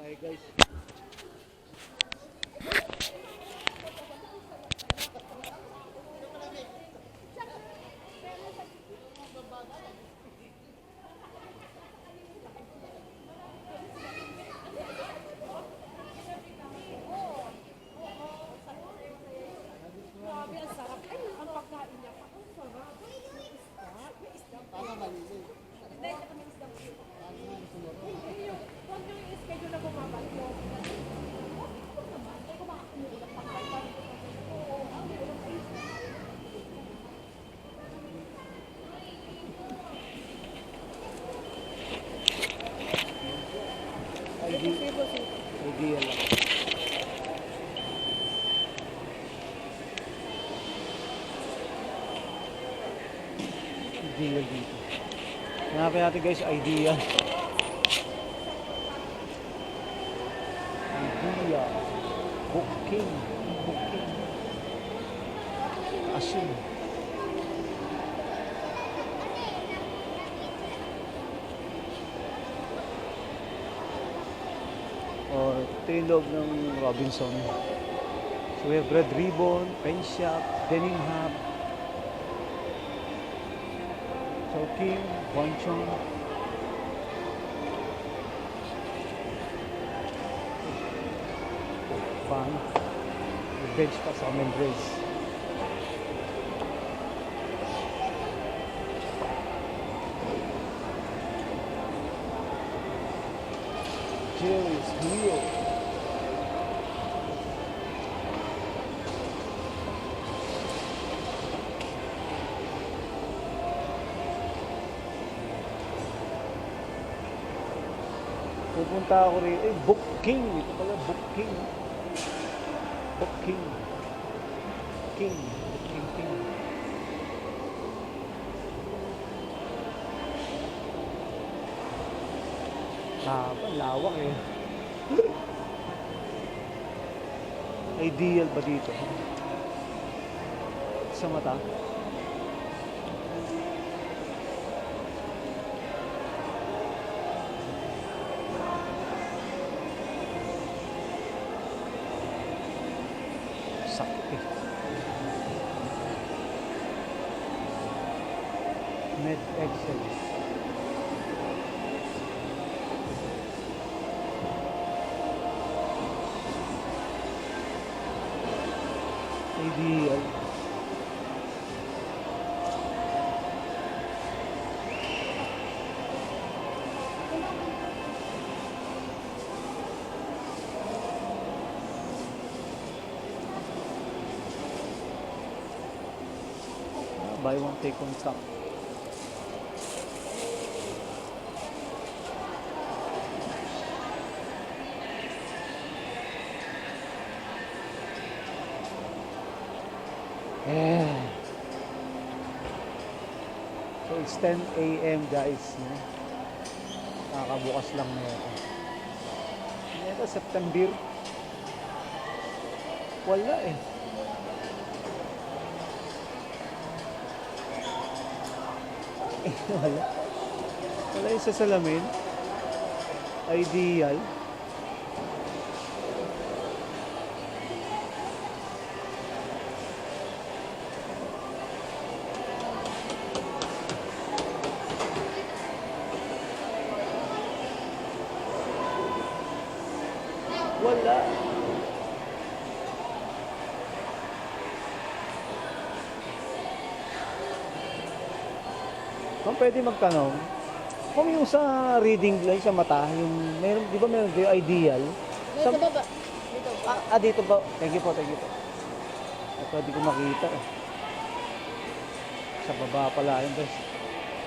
Hi guys. Grabe, ang sarap. Ay, ang pagkain niya. Ang sarap. May isda. May isda. Tama malili. Hindi, ito kami isda. Hindi yung, huwag yung schedule na bumabalik. Ay, kumakakinulat. Pagkain. Oo, ang ulam ay isda. Ideal lang. Ideal dito. Hanapin natin guys, ideal. Ideal. Booking. Booking. Asin. Or ito yung loob ng Robinson. So we have Red Ribbon, Pen Shop, Denim Hub, Chowking, Bonchon. Van. May bench pa sa Mendrez. Jerry's Grill. Pupunta ako rin. Eh, Booking. Ito pala, Booking. Booking. King. Booking King. Lawak eh. Ideal ba dito? Sa mata? Sakti. Med Excel. Ideal. Buy one take one stock. Yeah. So it's 10 a.m. guys, no? Nakakabukas lang na ito. Ito, September. Wala eh. Wala. Wala yung sa salamin. Ideal. Wala. Kung pwede magtanong, kung yung sa reading lang sa mata, yung meron, di ba meron kayo ideal? Sa baba. Dito. dito ba? Thank you po, thank you po. Pwede ko makita eh. Sa baba pala yun guys.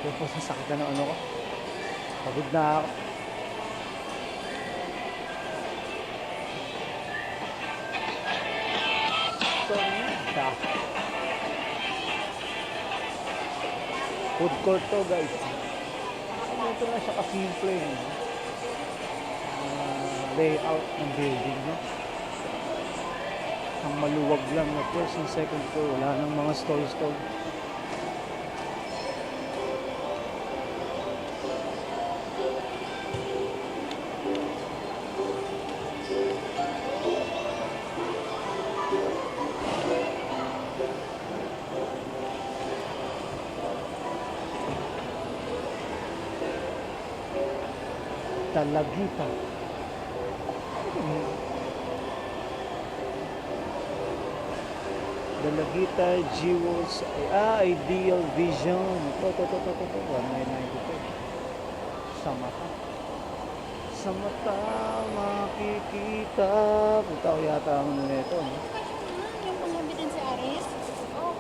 Yung po sasakit na ng ano ko. Pagod na ako. Food court to guys. Ito na siya ka-simple eh. Layout ng building, no? Ang maluwag lang na first and second floor. Wala nang mga stall-stall. Dalagita. Dalagita, Jewels, Ideal Vision. Ito. 1992. Sa mata. Sa mata, makikita. Puta ko yata ang ano nito. No? Yung panggambitin si Aris? Oo,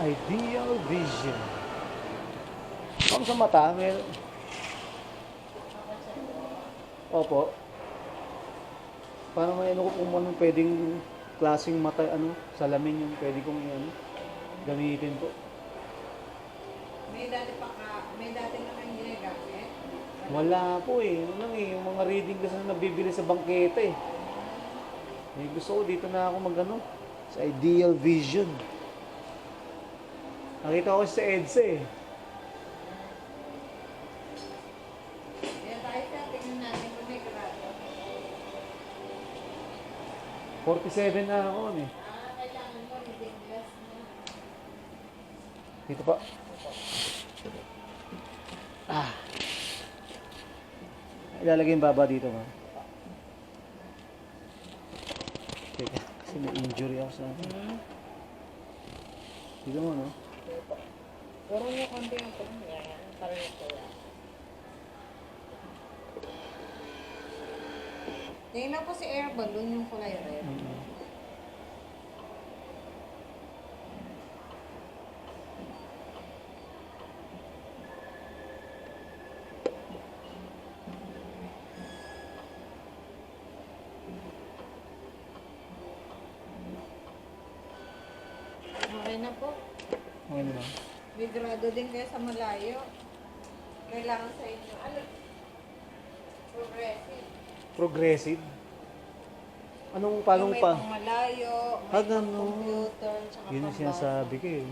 Ideal Vision. Ang sa mata, Opo. Paano may ano ko kung anong pwedeng klaseng mata, salamin yung pwede kong gamitin po. May dati na kayong ginagamit? Wala po eh. Yung mga reading kasi na nabibili sa bangketa eh. Gusto ko dito na ako sa Ideal Vision. Nakita ko sa EDSA eh. Kaya tayo siya, tingnan natin kung may grado. 47 na ako eh. Kailangan mo, reading glass mo. Dito pa. Ilalagay yung baba dito, ma. Teka, kasi may injury ako sa Dito mo, no? Puro mo konti yung yan. Parang ito yan. Tingnan po si air balloon yung kulay red. Okay na po. Okay naman. May grado din kayo sa malayo. Kailangan sa inyo. Ano? Progressive. Progressive? Paano Yung may pa? pangmalayo, may Ganun. computer, tsaka Yun ang pambata. sinasabi ko eh.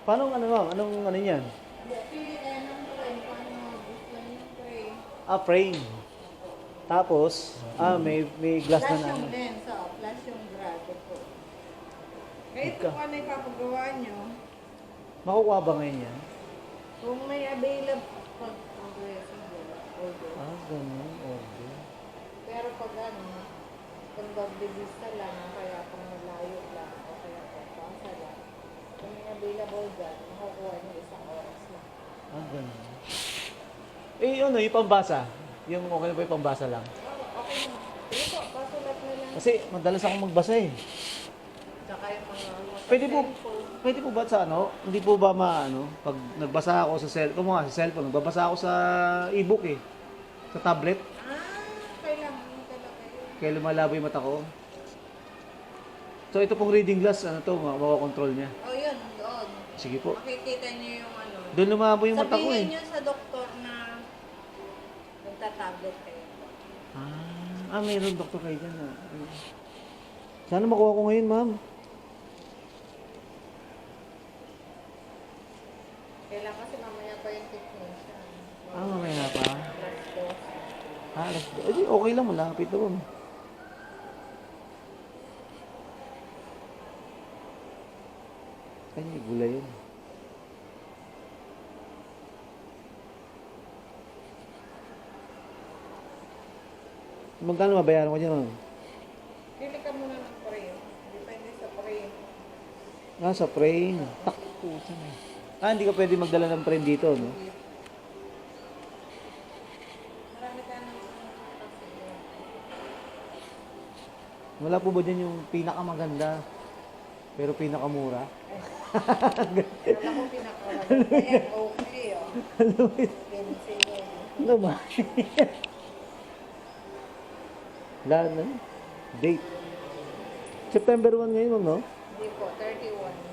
Paano ma'am? Anong yan? Hindi, pili tayo ng frame. Paano gusto niyo frame? Frame. Tapos, may glass Flash na yung lens, flash yung grado po. Kaya ito Ika. kung ano ipapagawa nyo, Makukuha ba ngayon yan? kung may available, pag progressive, order. Ganun. Okay. Pero pag pag magbibista lang, kaya pang malayo lang, o kaya pang pasa lang, kung may available dyan, makukuha nyo isang oras lang. Ganun. Yung pambasa. Yung okay na ba yung pambasa lang? Okay naman. Sige po, pasulat na lang. Kasi madalas akong magbasa eh. Tsaka yung mga Pwede po ba sa hindi po ba pag nagbasa ako sa cellphone, nagbabasa ako sa e-book eh. Sa tablet, kailangan mo talaga yun. kaya lumalabo yung mata ko. So ito pong reading glass, makakontrol niya. Yun, doon. Sige po. Makikita niyo yung Doon lumabo yung mata ko Sabihin eh. niyo sa doktor na nagtatablet kayo. Mayroon doktor kayo dyan. Sana makuha ko ngayon, ma'am. Kailangan kasi mamaya pa yung technician. Mamaya pa. Alas 2. Okay lang, malapit naman. Kanya, gulay yun. Magkano mabayaran ko dyan, ma'am? Pili ka muna ng frame. Depende sa frame. Sa frame. Takpo. Hindi ka pwede magdala ng frame dito, no? Marami ka ng kasi. Wala po ba dyan yung pinakamaganda, pero pinakamura? Wala ko pinakawalan. Kaya okay, Pencil. Ano ba? Wala na. Date. September 1 ngayon, ma'am, no? Hindi po, 31.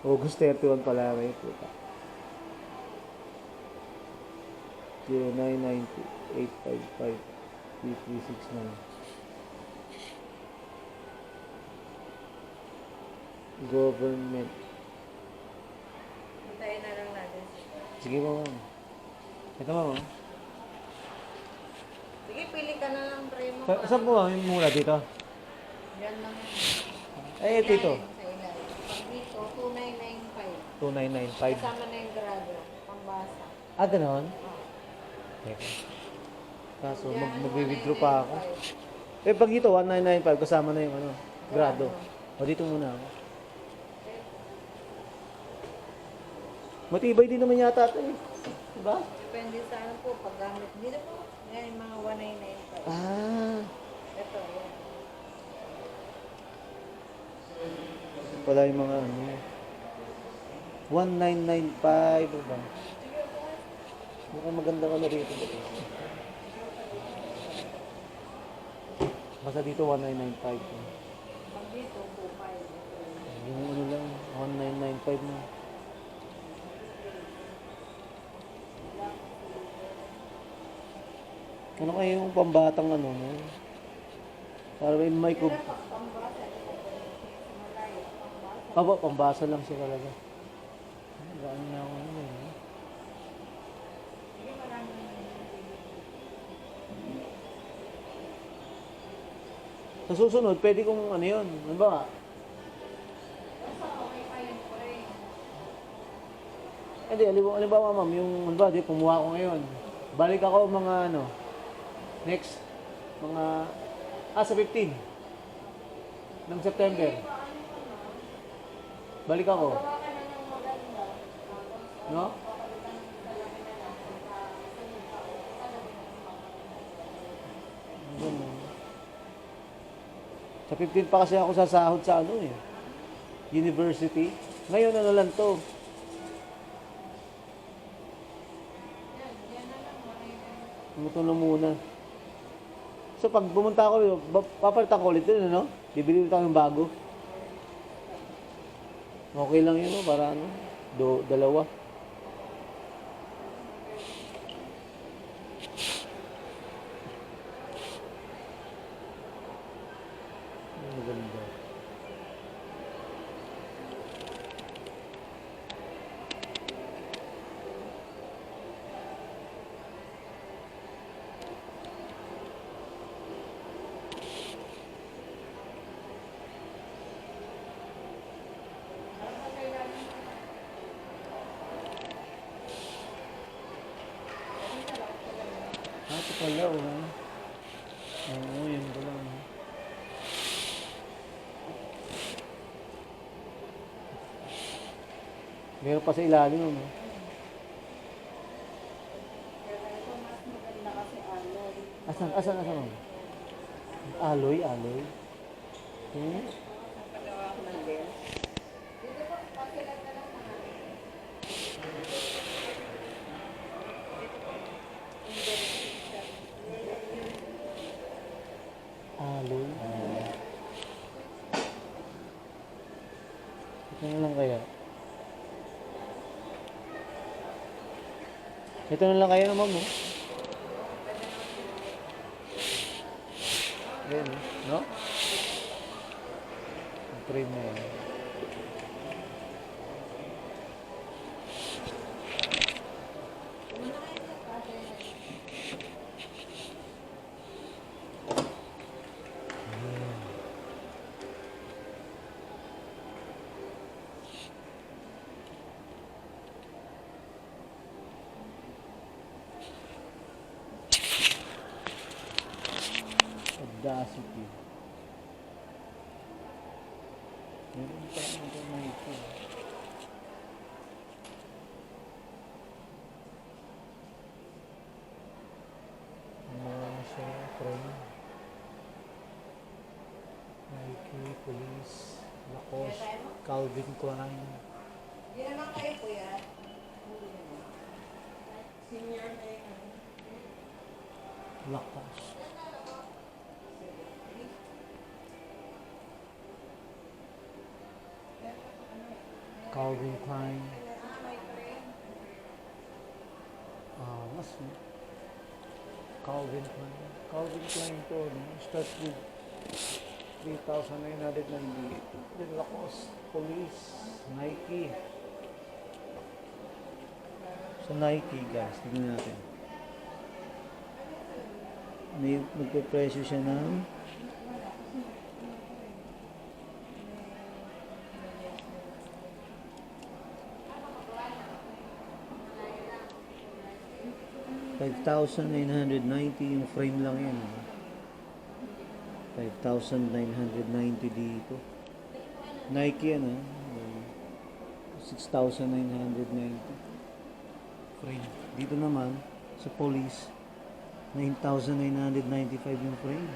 August 31 pala may puta. 0998553369. Government. Hintayin na lang natin. Sige po, ma'am. Ito, ma'am. Sige, pili ka na lang frame mo. Saan po, ma'am, yung mura dito? Yan lang. Eh, ito. Sa ilalim. Pag dito, 2,995. 2995. Kasama na yung grado. Pambasa. Ah, ganon? Oh. Teka. Kaso, Yan, mag-withdraw pa ako. 1995. Eh, pag ito, 1995, kasama na yung ano, grado. O, dito muna ako. Matibay din naman yata ito eh. Diba? Depende sa ano po, paggamit. Dito po, yan yung mga 1995. Ah, Ito, yan. wala yung mga ano. 1995, diba? Mukhang magandang ano rito. Basta dito 1995. Pag dito, 25. Yung ano lang, 1995 na. Ano kaya yung pambatang ano mo? Para may Pero pag pambasa, ito po, malayo, pambasa. pambasa lang siya talaga. Gaano na ako ano eh. Hindi marami na Sa susunod, pwede kong ano yun. Ano ba? basta okay pa yun po eh. Hindi, alimbawa ma'am, yung ano ba, di kumuha ko ngayon. Balik ako mga ano, next, mga, sa 15 ng September. Balik ako. Gawa ka na ng maganda. No? Papalitan ng salamin na lang. Sunod pa ako. Salamin na lang. Ganun. Sa 15 pa kasi ako sasahod sa ano eh. University. Ngayon ano lang to. Yan na lang. Ito na muna. So pag pumunta ako, papalitan ko ulit din, ano? Bibili ulit ako ng bago. Okay lang yun, no? Para ano? Dalawa. Maganda. Ito pala, oh. Oo, yun pala. Oh. Meron pa sa ilalim, no? Pero ito mas maganda kasi alloy. Asan, ma'am? Alloy. Hmm? Pagawa ko ng lens. Dito po, pakilan na lang mga. Alloy. Ito na lang kaya. Ito na lang kaya na, ma'am, no? Ayan, no? Ang frame na yan. Audacity. Meron pa akong kamay ko. Ano siya, frame. Nike, Police, Lacoste, Calvin Klein. Hindi naman kayo po yan. Hindi naman. Senior na yun. Lacoste. Calvin Klein. Mas Calvin Klein. Calvin Klein to, no? Start with 3,998. Then Lacoste, Police, Nike. So Nike, guys, tignan natin. May magpe-presyo siya ng 5,990 yung frame lang yan. 5,990 dito. Nike yan, 6,990 frame. Dito naman sa Police, 9,995 yung frame.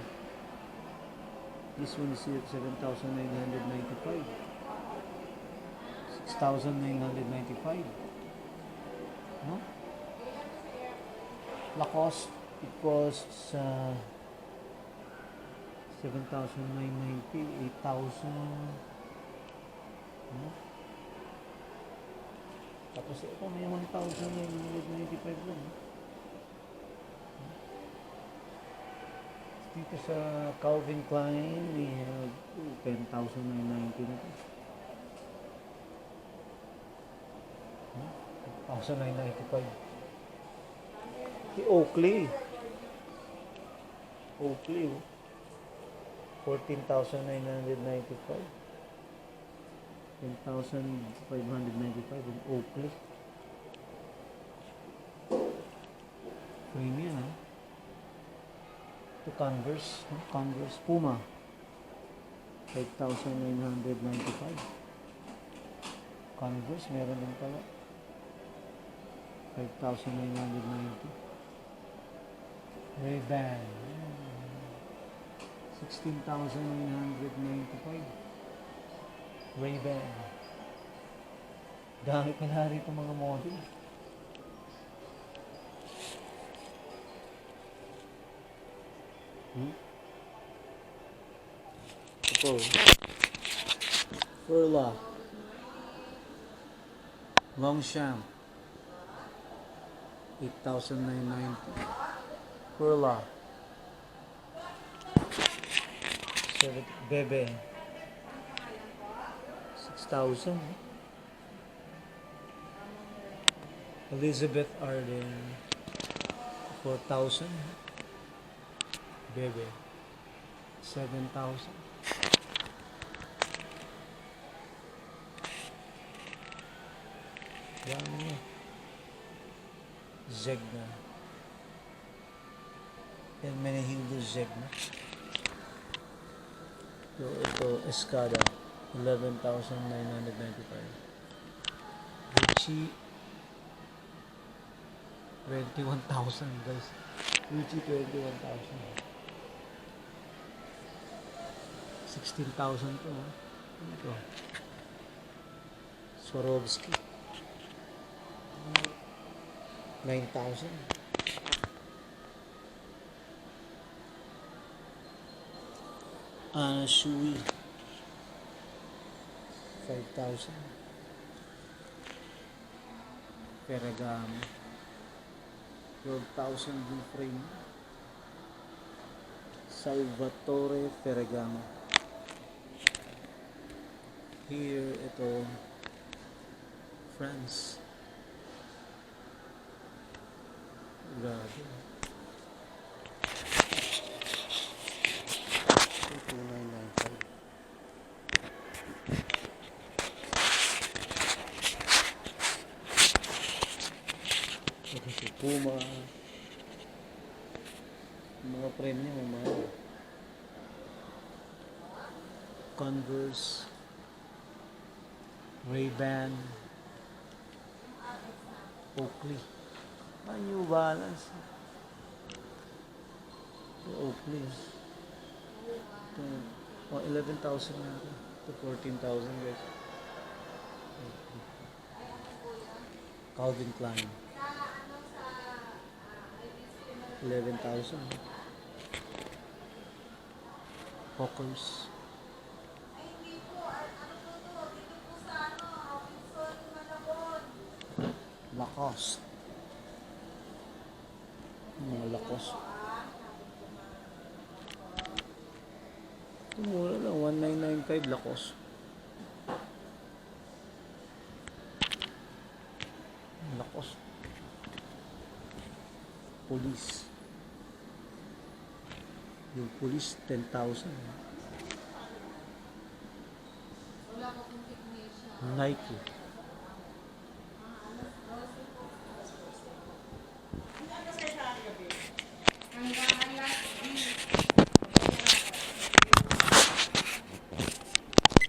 This one is 7,995. 6,995. No? Lacoste, it costs 7,990, 8,000. No? Tapos ito may 1,995 lang. Dito sa Calvin Klein, we have 10,990 na ito. 1,995. Si Oakley. Oakley, 14,995. 10,595 yung Oakley. Frame yan, ha? Ito Converse. Converse Puma. 5,995. Converse, meron din pala. 5,990. Ray-Ban. 16,995. Ray-Ban. Dami pala rito mga model. Ito. Furla. Longchamp. 8,990. Furla. Bebe. 6,000. Elizabeth Arden. 4,000. Bebe. 7,000. Dami niya. Zegna. Hermenegildo Zegna. So, ito, Escada. 11,995. Gucci. 21,000 guys. Gucci 21,000. 16,000 to. Ito. Swarovski. 9,000. Anna Shui. 5,000. Ferragamo. 12,000 yung frame. Salvatore Ferragamo. Here, ito, France. Grabe. 2,995. Ito si Puma. Mga frame niya, mga Converse, Ray-Ban, Oakley. New Balance. Ito Oakley. Ito, 11,000 na ito. Ito 14,000 guys. Calvin Klein. 11,000. Hawkers. Lacoste. Mga Lacoste. Ito mura lang. 1,995 Lacoste. Lacoste. Police. Yung Police 10,000. Nike.